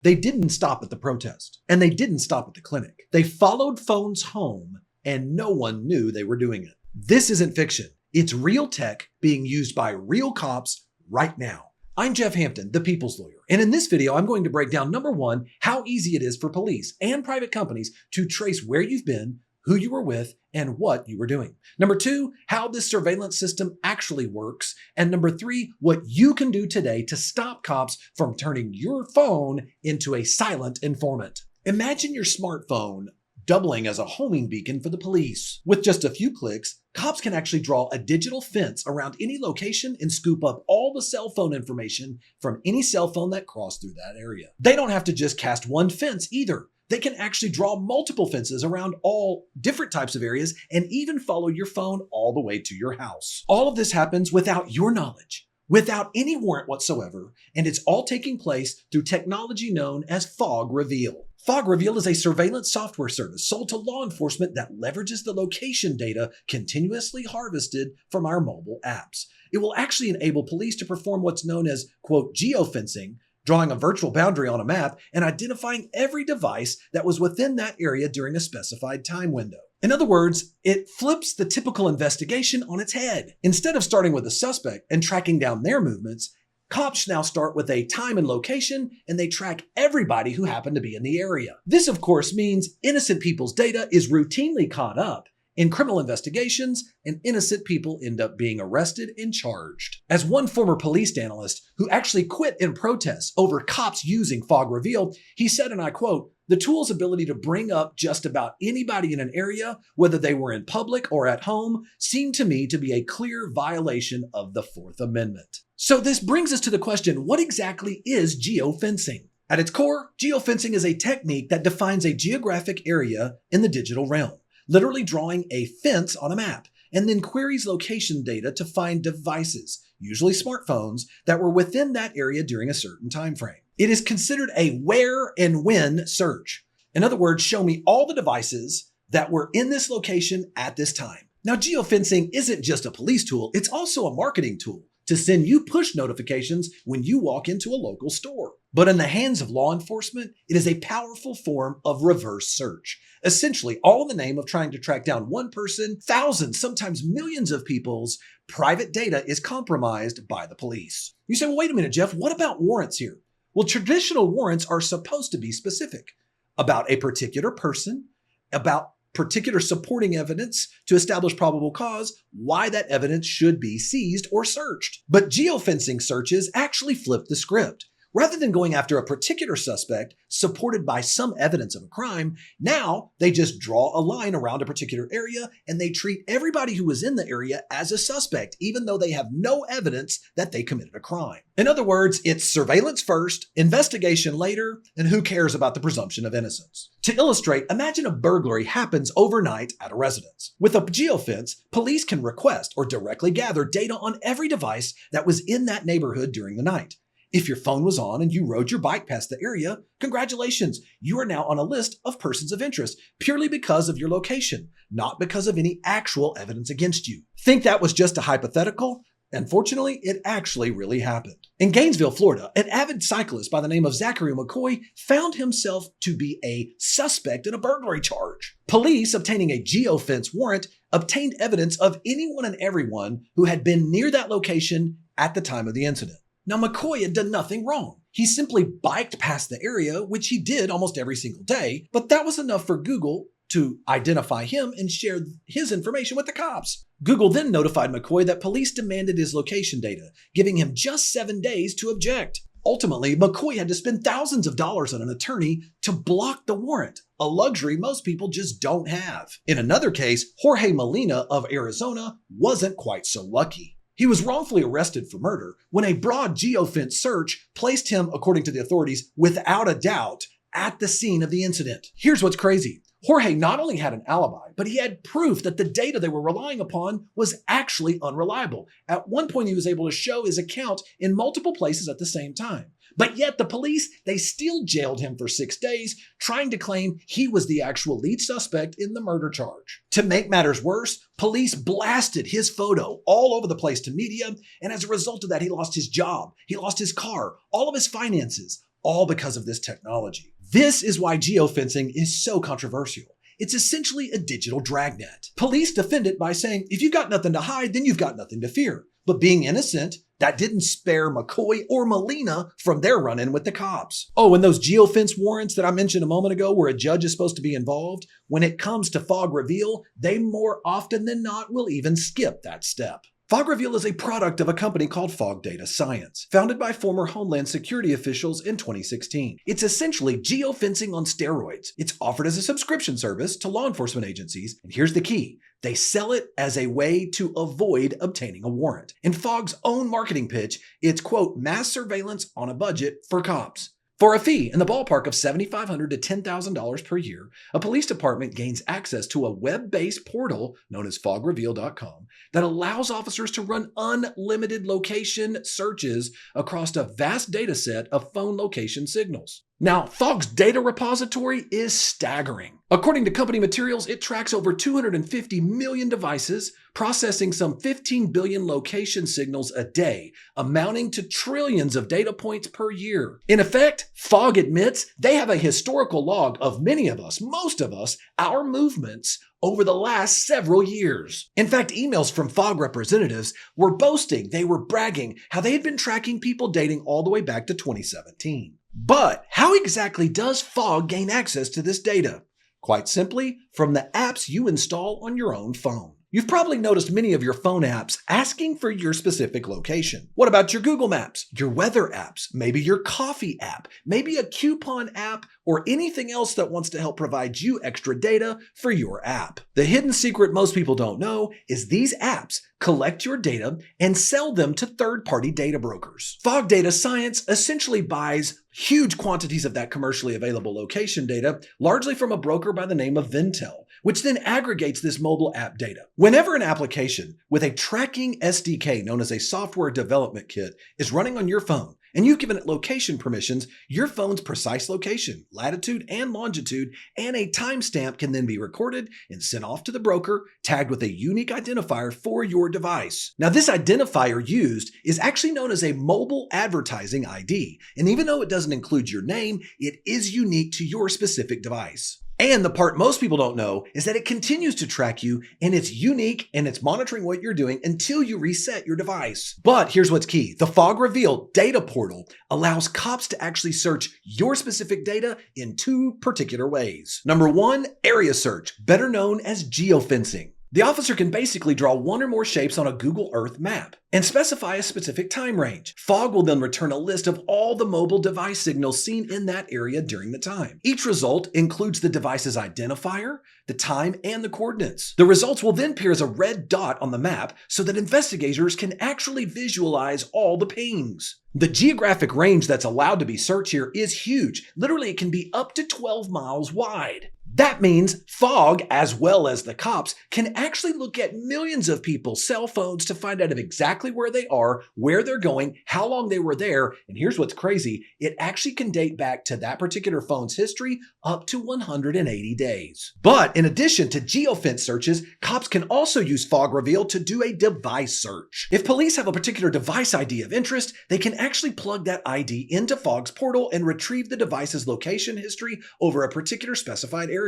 They didn't stop at the protest, and they didn't stop at the clinic. They followed phones home, and no one knew they were doing it. This isn't fiction. It's real tech being used by real cops right now. I'm Jeff Hampton, the People's Lawyer, and in this video, I'm going to break down, number one, how easy it is for police and private companies to trace where you've been, who you were with, and what you were doing. Number two, how this surveillance system actually works. And number three, what you can do today to stop cops from turning your phone into a silent informant. Imagine your smartphone doubling as a homing beacon for the police. With just a few clicks, cops can actually draw a digital fence around any location and scoop up all the cell phone information from any cell phone that crossed through that area. They don't have to just cast one fence either. They can actually draw multiple fences around all different types of areas and even follow your phone all the way to your house. All of this happens without your knowledge, without any warrant whatsoever, and it's all taking place through technology known as Fog Reveal. Fog Reveal is a surveillance software service sold to law enforcement that leverages the location data continuously harvested from our mobile apps. It will actually enable police to perform what's known as, quote, geofencing, drawing a virtual boundary on a map and identifying every device that was within that area during a specified time window. In other words, it flips the typical investigation on its head. Instead of starting with a suspect and tracking down their movements, cops now start with a time and location, and they track everybody who happened to be in the area. This, of course, means innocent people's data is routinely caught up in criminal investigations, and innocent people end up being arrested and charged. As one former police analyst who actually quit in protest over cops using Fog Reveal, he said, and I quote, "The tool's ability to bring up just about anybody in an area, whether they were in public or at home, seemed to me to be a clear violation of the Fourth Amendment." So this brings us to the question, what exactly is geofencing? At its core, geofencing is a technique that defines a geographic area in the digital realm, literally drawing a fence on a map, and then queries location data to find devices, usually smartphones, that were within that area during a certain time frame. It is considered a where and when search. In other words, show me all the devices that were in this location at this time. Now, geofencing isn't just a police tool, it's also a marketing tool to send you push notifications when you walk into a local store. But in the hands of law enforcement, it is a powerful form of reverse search. Essentially, all in the name of trying to track down one person, thousands, sometimes millions of people's private data is compromised by the police. You say, well, wait a minute, Jeff, what about warrants here? Well, traditional warrants are supposed to be specific about a particular person, about particular supporting evidence to establish probable cause, why that evidence should be seized or searched. But geofencing searches actually flip the script. Rather than going after a particular suspect supported by some evidence of a crime, now they just draw a line around a particular area and they treat everybody who was in the area as a suspect, even though they have no evidence that they committed a crime. In other words, it's surveillance first, investigation later, and who cares about the presumption of innocence? To illustrate, imagine a burglary happens overnight at a residence. With a geofence, police can request or directly gather data on every device that was in that neighborhood during the night. If your phone was on and you rode your bike past the area, congratulations, you are now on a list of persons of interest purely because of your location, not because of any actual evidence against you. Think that was just a hypothetical? Unfortunately, it actually really happened. In Gainesville, Florida, an avid cyclist by the name of Zachary McCoy found himself to be a suspect in a burglary charge. Police, obtaining a geofence warrant, obtained evidence of anyone and everyone who had been near that location at the time of the incident. Now, McCoy had done nothing wrong. He simply biked past the area, which he did almost every single day, but that was enough for Google to identify him and share his information with the cops. Google then notified McCoy that police demanded his location data, giving him just 7 days to object. Ultimately, McCoy had to spend thousands of dollars on an attorney to block the warrant, a luxury most people just don't have. In another case, Jorge Molina of Arizona wasn't quite so lucky. He was wrongfully arrested for murder when a broad geofence search placed him, according to the authorities, without a doubt at the scene of the incident. Here's what's crazy. Jorge not only had an alibi, but he had proof that the data they were relying upon was actually unreliable. At one point, he was able to show his account in multiple places at the same time. But yet the police, they still jailed him for 6 days, trying to claim he was the actual lead suspect in the murder charge. To make matters worse, police blasted his photo all over the place to media, and as a result of that, he lost his job, he lost his car, all of his finances, all because of this technology. This is why geofencing is so controversial. It's essentially a digital dragnet. Police defend it by saying, if you've got nothing to hide, then you've got nothing to fear. But being innocent, that didn't spare McCoy or Molina from their run-in with the cops. Oh, and those geofence warrants that I mentioned a moment ago where a judge is supposed to be involved, when it comes to fog reveal, they more often than not will even skip that step. Fog Reveal is a product of a company called Fog Data Science, founded by former Homeland Security officials in 2016. It's essentially geofencing on steroids. It's offered as a subscription service to law enforcement agencies, and here's the key. They sell it as a way to avoid obtaining a warrant. In Fog's own marketing pitch, it's, quote, mass surveillance on a budget for cops. For a fee in the ballpark of $7,500 to $10,000 per year, a police department gains access to a web-based portal known as fogreveal.com that allows officers to run unlimited location searches across a vast data set of phone location signals. Now, Fog's data repository is staggering. According to company materials, it tracks over 250 million devices, processing some 15 billion location signals a day, amounting to trillions of data points per year. In effect, Fog admits they have a historical log of many of us, most of us, our movements over the last several years. In fact, emails from Fog representatives were boasting, they were bragging how they had been tracking people dating all the way back to 2017. But how exactly does Fog gain access to this data? Quite simply, from the apps you install on your own phone. You've probably noticed many of your phone apps asking for your specific location. What about your Google Maps, your weather apps, maybe your coffee app, maybe a coupon app, or anything else that wants to help provide you extra data for your app? The hidden secret most people don't know is these apps collect your data and sell them to third-party data brokers. Fog Data Science essentially buys huge quantities of that commercially available location data, largely from a broker by the name of Ventel, which then aggregates this mobile app data. Whenever an application with a tracking SDK known as a software development kit is running on your phone, and you've given it location permissions, your phone's precise location, latitude and longitude, and a timestamp can then be recorded and sent off to the broker, tagged with a unique identifier for your device. Now, this identifier used is actually known as a mobile advertising ID, and even though it doesn't include your name, it is unique to your specific device. And the part most people don't know is that it continues to track you, and it's unique, and it's monitoring what you're doing until you reset your device. But here's what's key. The Fog Reveal data portal allows cops to actually search your specific data in two particular ways. Number one, area search, better known as geofencing. The officer can basically draw one or more shapes on a Google Earth map and specify a specific time range. Fog will then return a list of all the mobile device signals seen in that area during the time. Each result includes the device's identifier, the time, and the coordinates. The results will then appear as a red dot on the map so that investigators can actually visualize all the pings. The geographic range that's allowed to be searched here is huge. Literally, it can be up to 12 miles wide. That means Fog, as well as the cops, can actually look at millions of people's cell phones to find out of exactly where they are, where they're going, how long they were there, and here's what's crazy, it actually can date back to that particular phone's history up to 180 days. But in addition to geofence searches, cops can also use Fog Reveal to do a device search. If police have a particular device ID of interest, they can actually plug that ID into Fog's portal and retrieve the device's location history over a particular specified area.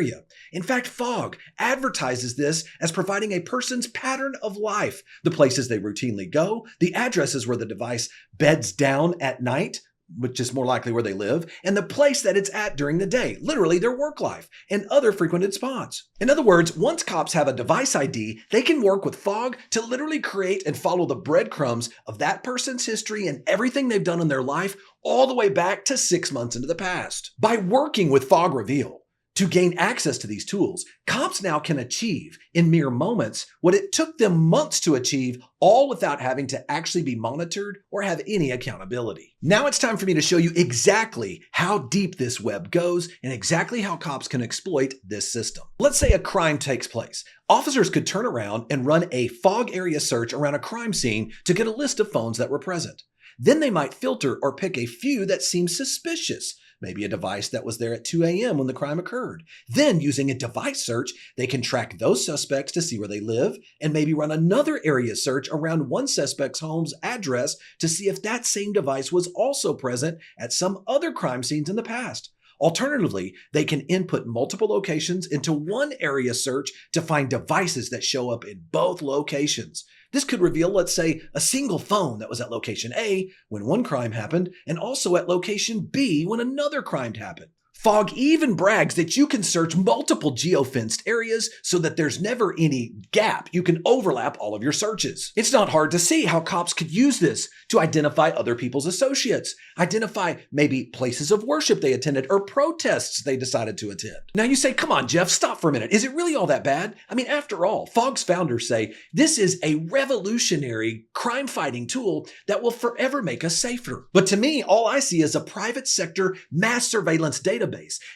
In fact, Fog advertises this as providing a person's pattern of life, the places they routinely go, the addresses where the device beds down at night, which is more likely where they live, and the place that it's at during the day, literally their work life, and other frequented spots. In other words, once cops have a device ID, they can work with Fog to literally create and follow the breadcrumbs of that person's history and everything they've done in their life all the way back to 6 months into the past. By working with Fog Reveal, to gain access to these tools, cops now can achieve in mere moments what it took them months to achieve, all without having to actually be monitored or have any accountability. Now it's time for me to show you exactly how deep this web goes and exactly how cops can exploit this system. Let's say a crime takes place. Officers could turn around and run a Fog area search around a crime scene to get a list of phones that were present. Then they might filter or pick a few that seem suspicious. maybe a device that was there at 2 a.m. when the crime occurred. Then, using a device search, they can track those suspects to see where they live and maybe run another area search around one suspect's home's address to see if that same device was also present at some other crime scenes in the past. Alternatively, they can input multiple locations into one area search to find devices that show up in both locations. This could reveal, let's say, a single phone that was at location A when one crime happened and also at location B when another crime happened. Fog even brags that you can search multiple geofenced areas so that there's never any gap. You can overlap all of your searches. It's not hard to see how cops could use this to identify other people's associates, identify maybe places of worship they attended or protests they decided to attend. Now you say, come on, Jeff, stop for a minute. Is it really all that bad? I mean, after all, Fog's founders say this is a revolutionary crime-fighting tool that will forever make us safer. But to me, all I see is a private sector mass surveillance database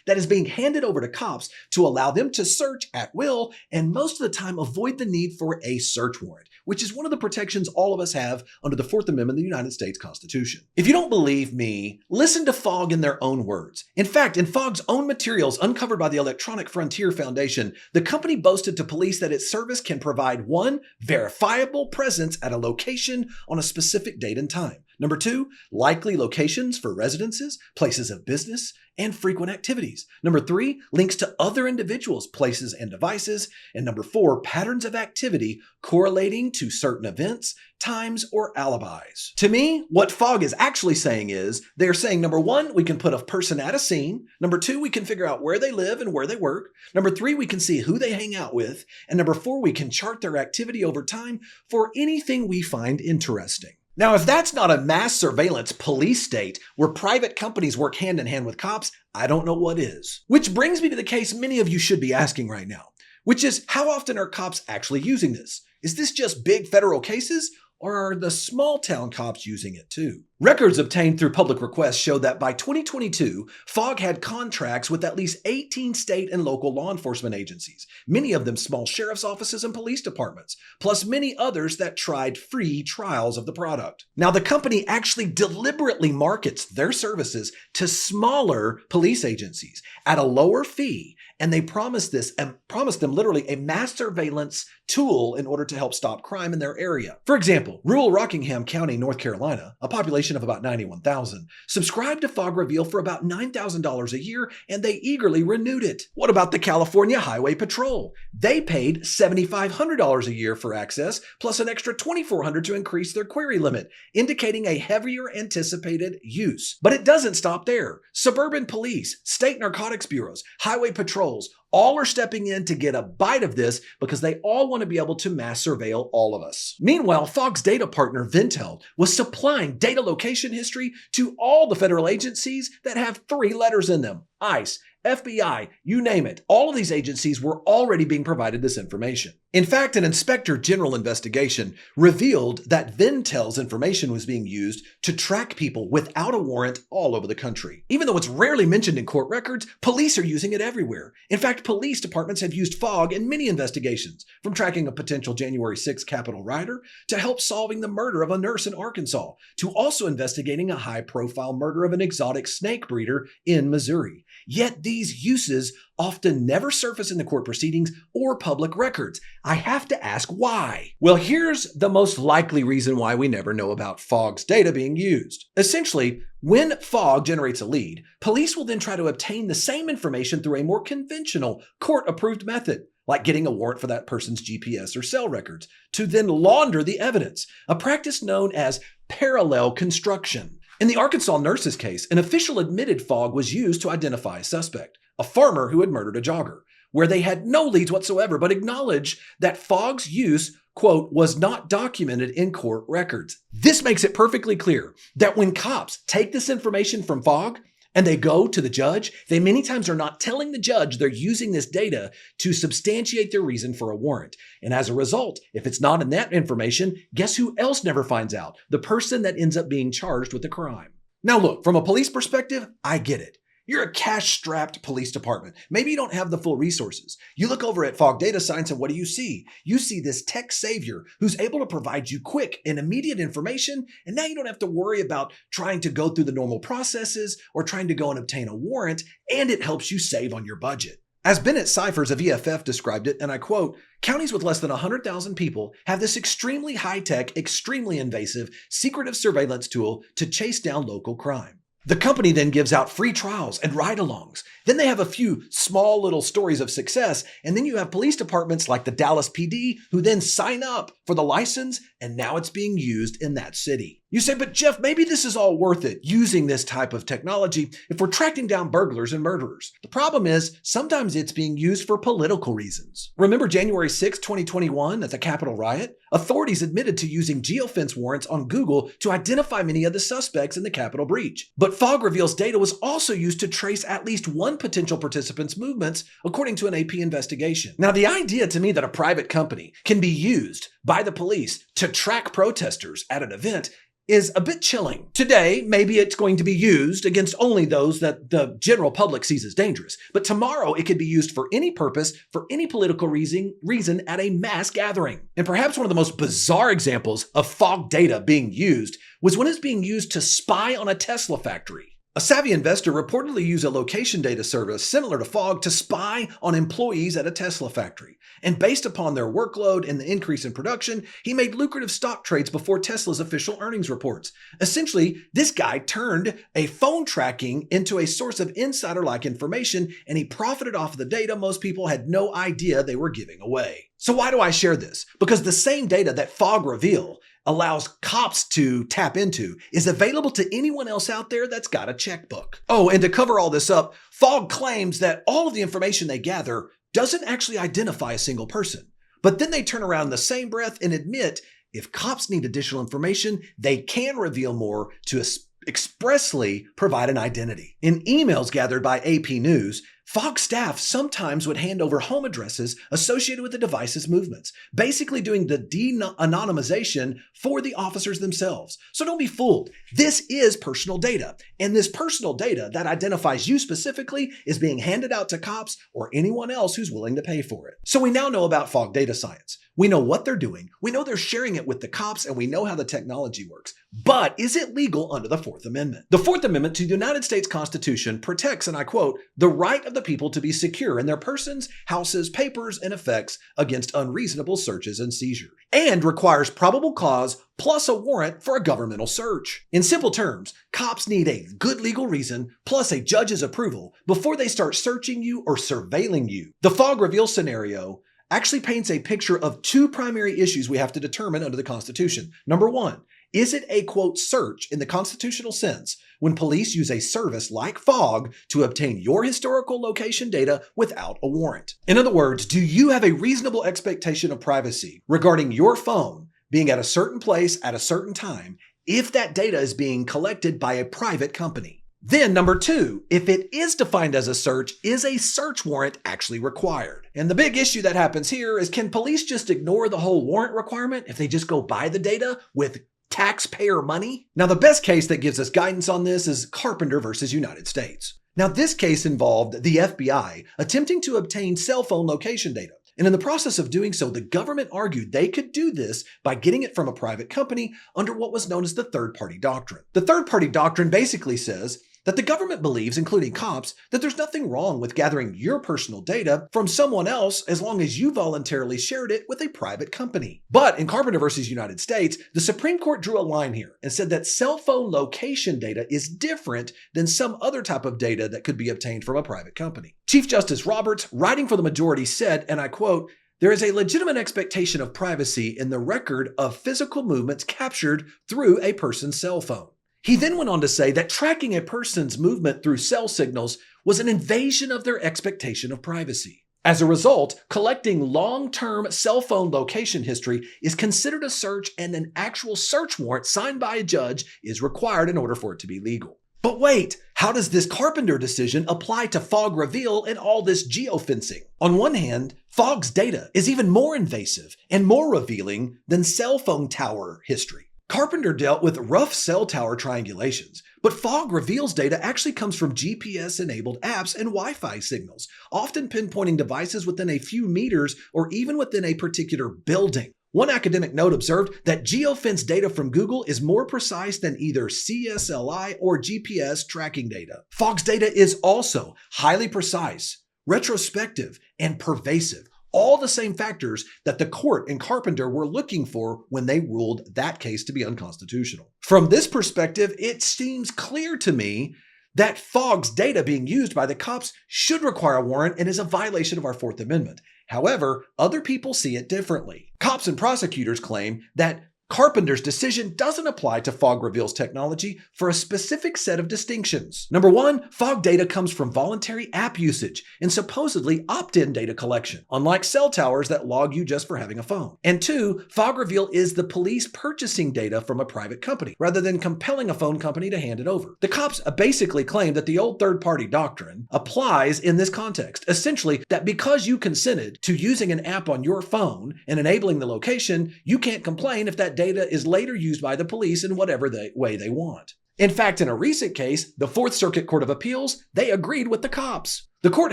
that is being handed over to cops to allow them to search at will and most of the time avoid the need for a search warrant, which is one of the protections all of us have under the Fourth Amendment of the United States Constitution. If you don't believe me, listen to Fog in their own words. In fact, in Fog's own materials uncovered by the Electronic Frontier Foundation, the company boasted to police that its service can provide 1, verifiable presence at a location on a specific date and time. Number 2, likely locations for residences, places of business, and frequent activities. Number 3, links to other individuals, places, and devices. And number 4, patterns of activity correlating to certain events, times, or alibis. To me, what Fog is actually saying is, they're saying, number 1, we can put a person at a scene. Number 2, we can figure out where they live and where they work. Number 3, we can see who they hang out with. And number 4, we can chart their activity over time for anything we find interesting. Now, if that's not a mass surveillance police state where private companies work hand in hand with cops, I don't know what is. Which brings me to the case many of you should be asking right now, which is how often are cops actually using this? Is this just big federal cases? Or are the small town cops using it too? Records obtained through public requests show that by 2022, Fog had contracts with at least 18 state and local law enforcement agencies, many of them small sheriff's offices and police departments, plus many others that tried free trials of the product. Now, the company actually deliberately markets their services to smaller police agencies at a lower fee, and they promise them literally a mass surveillance tool in order to help stop crime in their area. For example, rural Rockingham County, North Carolina, a population of about 91,000, subscribed to Fog Reveal for about $9,000 a year, and they eagerly renewed it. What about the California Highway Patrol? They paid $7,500 a year for access, plus an extra $2,400 to increase their query limit, indicating a heavier anticipated use. But it doesn't stop there. Suburban police, state narcotics bureaus, highway patrols, all are stepping in to get a bite of this because they all want to be able to mass surveil all of us. Meanwhile, Fog's data partner, Vintel, was supplying data location history to all the federal agencies that have 3 letters in them: ICE, FBI, you name it. All of these agencies were already being provided this information. In fact, an Inspector General investigation revealed that Vintel's information was being used to track people without a warrant all over the country. Even though it's rarely mentioned in court records, police are using it everywhere. In fact, police departments have used Fog in many investigations, from tracking a potential January 6th Capitol rioter to help solving the murder of a nurse in Arkansas, to also investigating a high-profile murder of an exotic snake breeder in Missouri. Yet these uses often never surface in the court proceedings or public records. I have to ask why. Well, here's the most likely reason why we never know about Fog's data being used. Essentially, when Fog generates a lead, police will then try to obtain the same information through a more conventional court-approved method, like getting a warrant for that person's GPS or cell records, to then launder the evidence, a practice known as parallel construction. In the Arkansas nurse's case, an official admitted Fog was used to identify a suspect, a farmer who had murdered a jogger, where they had no leads whatsoever, but acknowledged that Fog's use, quote, was not documented in court records. This makes it perfectly clear that when cops take this information from Fog and they go to the judge, they many times are not telling the judge they're using this data to substantiate their reason for a warrant. And as a result, if it's not in that information, guess who else never finds out? The person that ends up being charged with the crime. Now look, from a police perspective, I get it. You're a cash-strapped police department. Maybe you don't have the full resources. You look over at Fog Data Science and what do you see? You see this tech savior who's able to provide you quick and immediate information, and now you don't have to worry about trying to go through the normal processes or trying to go and obtain a warrant, and it helps you save on your budget. As Bennett Cyphers of EFF described it, and I quote, "Counties with less than 100,000 people have this extremely high-tech, extremely invasive, secretive surveillance tool to chase down local crime." The company then gives out free trials and ride-alongs. Then they have a few small little stories of success, and then you have police departments like the Dallas PD who then sign up for the license, and now it's being used in that city. You say, but Jeff, maybe this is all worth it, using this type of technology if we're tracking down burglars and murderers. The problem is, sometimes it's being used for political reasons. Remember January 6, 2021 at the Capitol riot? Authorities admitted to using geofence warrants on Google to identify many of the suspects in the Capitol breach. But Fog Reveal's data was also used to trace at least one potential participant's movements, according to an AP investigation. Now, the idea to me that a private company can be used by the police to track protesters at an event is a bit chilling. Today, maybe it's going to be used against only those that the general public sees as dangerous. But tomorrow, it could be used for any purpose, for any political reason at a mass gathering. And perhaps one of the most bizarre examples of fog data being used was when it's being used to spy on a Tesla factory. A savvy investor reportedly used a location data service similar to Fog to spy on employees at a Tesla factory. And based upon their workload and the increase in production, he made lucrative stock trades before Tesla's official earnings reports. Essentially, this guy turned a phone tracking into a source of insider-like information, and he profited off of the data most people had no idea they were giving away. So why do I share this? Because the same data that Fog Reveal allows cops to tap into is available to anyone else out there that's got a checkbook. Oh, and to cover all this up, Fog claims that all of the information they gather doesn't actually identify a single person. But then they turn around in the same breath and admit if cops need additional information, they can reveal more to expressly provide an identity. In emails gathered by AP News, Fog staff sometimes would hand over home addresses associated with the device's movements, basically doing the de-anonymization for the officers themselves. So don't be fooled. This is personal data, and this personal data that identifies you specifically is being handed out to cops or anyone else who's willing to pay for it. So we now know about Fog Data Science. We know what they're doing, we know they're sharing it with the cops, and we know how the technology works. But is it legal under the Fourth Amendment? The Fourth Amendment to the United States Constitution protects, and I quote, "the right of the people to be secure in their persons, houses, papers, and effects against unreasonable searches and seizures," and requires probable cause plus a warrant for a governmental search. In simple terms, cops need a good legal reason plus a judge's approval before they start searching you or surveilling you. The Fog Reveal scenario actually paints a picture of two primary issues we have to determine under the Constitution. Number one, is it a, quote, search in the constitutional sense when police use a service like Fog to obtain your historical location data without a warrant? In other words, do you have a reasonable expectation of privacy regarding your phone being at a certain place at a certain time if that data is being collected by a private company? Then number two, if it is defined as a search, is a search warrant actually required? And the big issue that happens here is, can police just ignore the whole warrant requirement if they just go buy the data with taxpayer money? Now, the best case that gives us guidance on this is Carpenter versus United States. Now, this case involved the FBI attempting to obtain cell phone location data. And in the process of doing so, the government argued they could do this by getting it from a private company under what was known as the third-party doctrine. The third-party doctrine basically says that the government believes, including cops, that there's nothing wrong with gathering your personal data from someone else as long as you voluntarily shared it with a private company. But in Carpenter versus United States, the Supreme Court drew a line here and said that cell phone location data is different than some other type of data that could be obtained from a private company. Chief Justice Roberts, writing for the majority, said, and I quote, "There is a legitimate expectation of privacy in the record of physical movements captured through a person's cell phone." He then went on to say that tracking a person's movement through cell signals was an invasion of their expectation of privacy. As a result, collecting long-term cell phone location history is considered a search, and an actual search warrant signed by a judge is required in order for it to be legal. But wait, how does this Carpenter decision apply to Fog Reveal and all this geofencing? On one hand, Fog's data is even more invasive and more revealing than cell phone tower history. Carpenter dealt with rough cell tower triangulations, but fog reveals data actually comes from GPS-enabled apps and Wi-Fi signals, often pinpointing devices within a few meters or even within a particular building. One academic note observed that geofence data from Google is more precise than either CSLI or GPS tracking data. Fog's data is also highly precise, retrospective, and pervasive. All the same factors that the court in Carpenter were looking for when they ruled that case to be unconstitutional. From this perspective, it seems clear to me that Fogg's data being used by the cops should require a warrant and is a violation of our Fourth Amendment. However, other people see it differently. Cops and prosecutors claim that Carpenter's decision doesn't apply to Fog Reveal's technology for a specific set of distinctions. Number one, Fog data comes from voluntary app usage and supposedly opt-in data collection, unlike cell towers that log you just for having a phone. And two, Fog Reveal is the police purchasing data from a private company, rather than compelling a phone company to hand it over. The cops basically claim that the old third-party doctrine applies in this context, essentially that because you consented to using an app on your phone and enabling the location, you can't complain if that data is later used by the police in whatever way they want. In fact, in a recent case, the Fourth Circuit Court of Appeals, they agreed with the cops. The court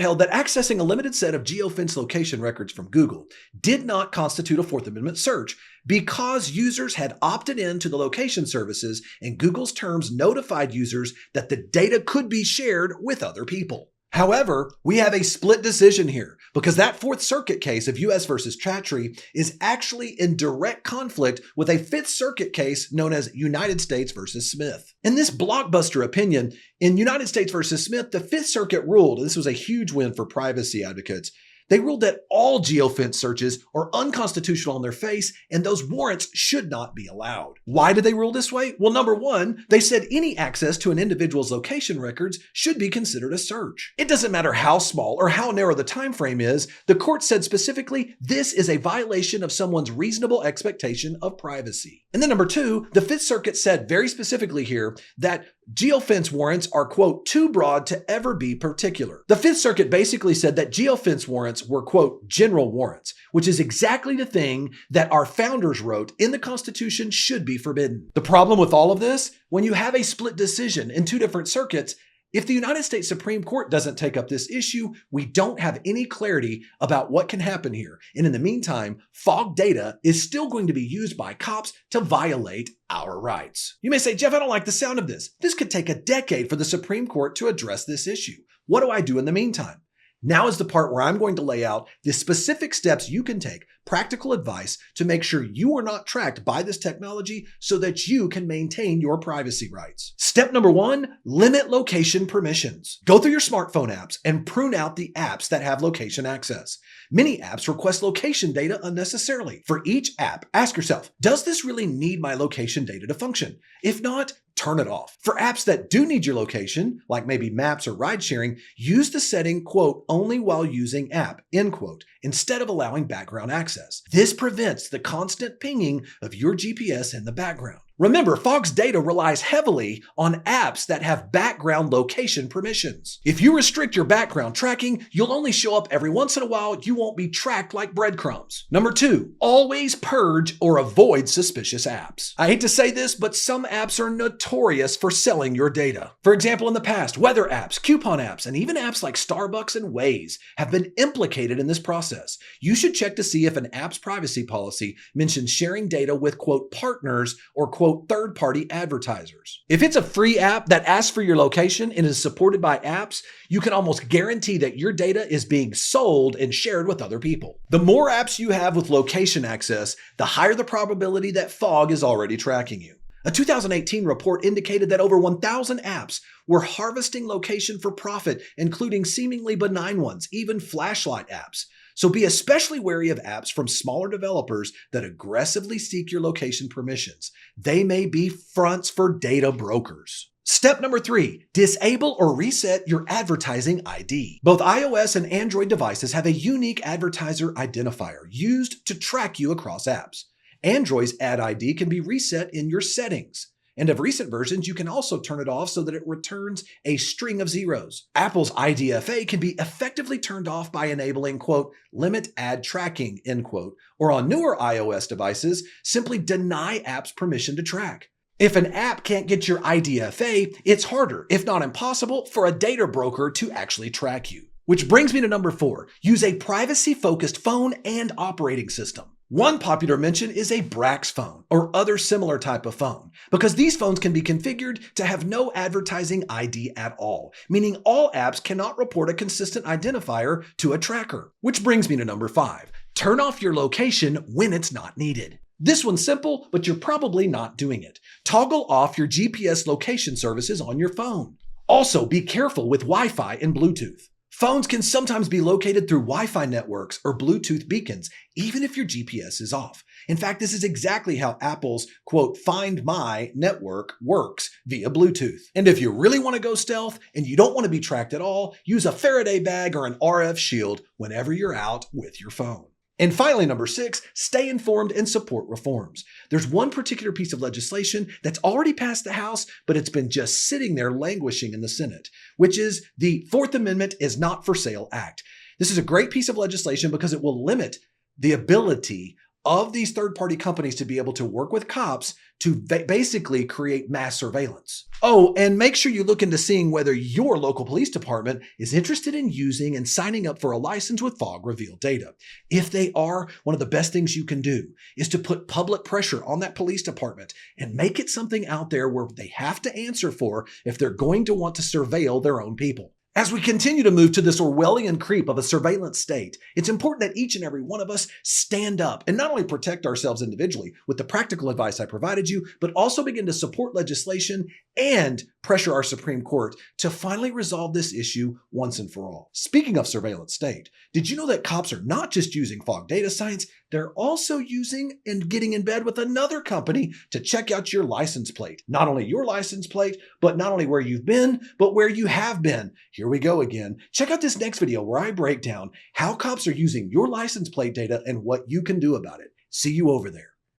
held that accessing a limited set of geofence location records from Google did not constitute a Fourth Amendment search because users had opted in to the location services and Google's terms notified users that the data could be shared with other people. However, we have a split decision here because that Fourth Circuit case of U.S. versus Chattree is actually in direct conflict with a Fifth Circuit case known as United States versus Smith. In this blockbuster opinion, in United States versus Smith, the Fifth Circuit ruled, and this was a huge win for privacy advocates, they ruled that all geofence searches are unconstitutional on their face and those warrants should not be allowed. Why did they rule this way? Well, number one, they said any access to an individual's location records should be considered a search. It doesn't matter how small or how narrow the time frame is, the court said specifically this is a violation of someone's reasonable expectation of privacy. And then number two, the Fifth Circuit said very specifically here that geofence warrants are, quote, too broad to ever be particular. The Fifth Circuit basically said that geofence warrants were, quote, general warrants, which is exactly the thing that our founders wrote in the Constitution should be forbidden. The problem with all of this, when you have a split decision in two different circuits, if the United States Supreme Court doesn't take up this issue, we don't have any clarity about what can happen here. And in the meantime, fog data is still going to be used by cops to violate our rights. You may say, Jeff, I don't like the sound of this. This could take a decade for the Supreme Court to address this issue. What do I do in the meantime? Now is the part where I'm going to lay out the specific steps you can take, practical advice to make sure you are not tracked by this technology so that you can maintain your privacy rights. Step number one, limit location permissions. Go through your smartphone apps and prune out the apps that have location access. Many apps request location data unnecessarily. For each app, ask yourself, does this really need my location data to function? If not, turn it off. For apps that do need your location, like maybe maps or ride sharing, use the setting, quote, only while using app, end quote, instead of allowing background access. This prevents the constant pinging of your GPS in the background. Remember, Fog's data relies heavily on apps that have background location permissions. If you restrict your background tracking, you'll only show up every once in a while. You won't be tracked like breadcrumbs. Number two, always purge or avoid suspicious apps. I hate to say this, but some apps are notorious for selling your data. For example, in the past, weather apps, coupon apps, and even apps like Starbucks and Waze have been implicated in this process. You should check to see if an app's privacy policy mentions sharing data with, quote, partners or, quote, third-party advertisers. If it's a free app that asks for your location and is supported by apps, you can almost guarantee that your data is being sold and shared with other people. The more apps you have with location access, the higher the probability that Fog is already tracking you. A 2018 report indicated that over 1,000 apps were harvesting location for profit, including seemingly benign ones, even flashlight apps. So be especially wary of apps from smaller developers that aggressively seek your location permissions. They may be fronts for data brokers. Step number three, disable or reset your advertising ID. Both iOS and Android devices have a unique advertiser identifier used to track you across apps. Android's ad ID can be reset in your settings. And of recent versions, you can also turn it off so that it returns a string of zeros. Apple's IDFA can be effectively turned off by enabling, quote, limit ad tracking, end quote, or on newer iOS devices, simply deny apps permission to track. If an app can't get your IDFA, it's harder, if not impossible, for a data broker to actually track you. Which brings me to number 4, use a privacy-focused phone and operating system. One popular mention is a Brax phone or other similar type of phone, because these phones can be configured to have no advertising ID at all, meaning all apps cannot report a consistent identifier to a tracker. Which brings me to number 5, turn off your location when it's not needed. This one's simple, but you're probably not doing it. Toggle off your GPS location services on your phone. Also, be careful with Wi-Fi and Bluetooth. Phones can sometimes be located through Wi-Fi networks or Bluetooth beacons, even if your GPS is off. In fact, this is exactly how Apple's, quote, Find My network works via Bluetooth. And if you really want to go stealth and you don't want to be tracked at all, use a Faraday bag or an RF shield whenever you're out with your phone. And finally, number 6, stay informed and support reforms. There's one particular piece of legislation that's already passed the House, but it's been just sitting there languishing in the Senate, which is the Fourth Amendment is Not for Sale Act. This is a great piece of legislation because it will limit the ability of these third-party companies to be able to work with cops to basically create mass surveillance. Oh, and make sure you look into seeing whether your local police department is interested in using and signing up for a license with Fog Reveal data. If they are, one of the best things you can do is to put public pressure on that police department and make it something out there where they have to answer for if they're going to want to surveil their own people. As we continue to move to this Orwellian creep of a surveillance state, it's important that each and every one of us stand up and not only protect ourselves individually with the practical advice I provided you, but also begin to support legislation and pressure our Supreme Court to finally resolve this issue once and for all. Speaking of surveillance state, did you know that cops are not just using fog data science, they're also using and getting in bed with another company to check out your license plate. Not only your license plate, but not only where you've been, but where you have been. Here we go again. Check out this next video where I break down how cops are using your license plate data and what you can do about it. See you over there.